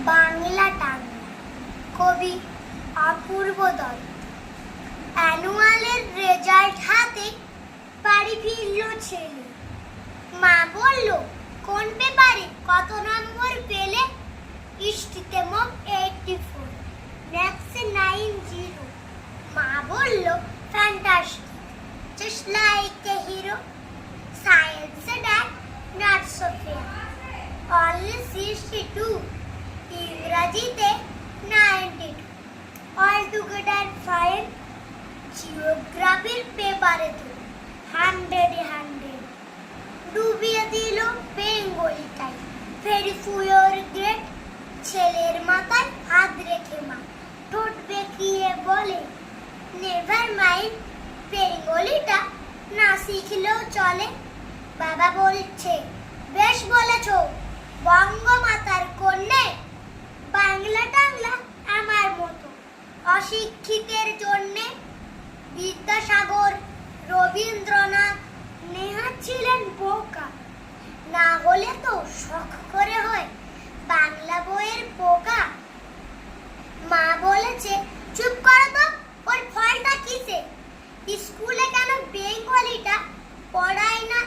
বাংলা টাঙ্গা, কবি অপূর্ব দত্ত। অ্যানুয়ালের রেজাল্ট হাতে বাড়ি ফিরল ছেলে। মা বলল, কোন পেপারে কত নম্বর পেলে? হিস্ট্রিতে মোট 84, ম্যাথসে 90। মা বলল, fantastic, just like a hero. সায়েন্সে dad not so fair, only 62। ইংরাজিতে 92, অল টুগেদার ফাইন। জিওগ্রাফির পেপারে তো 100 ডুবিয়ে দিল বেঙ্গলিটাই। Very ফুয়োর great. ছেলের মাথায় হাত রেখে মা ঠোঁট বেঁকিয়ে বলে, নেভার মাইন্ড, বেঙ্গলিটা না শিখলেও চলে। বাবা বলছে, বেশ বলেছ বঙ্গমাতার কন্যে। বাংলা টাংলা আমার মতো অশিক্ষিতের জন্যে। বিদ্যাসাগর, রবীন্দ্রনাথ, নেহাত ছিলেন বোকা, না হলে তো শখ করে হয় বাংলা বইয়ের পোকা। মা বলেছে, চুপ করো তো, ওর ফলটা কিসে? স্কুলে কেন বেঙ্গলিটা পড়ায় না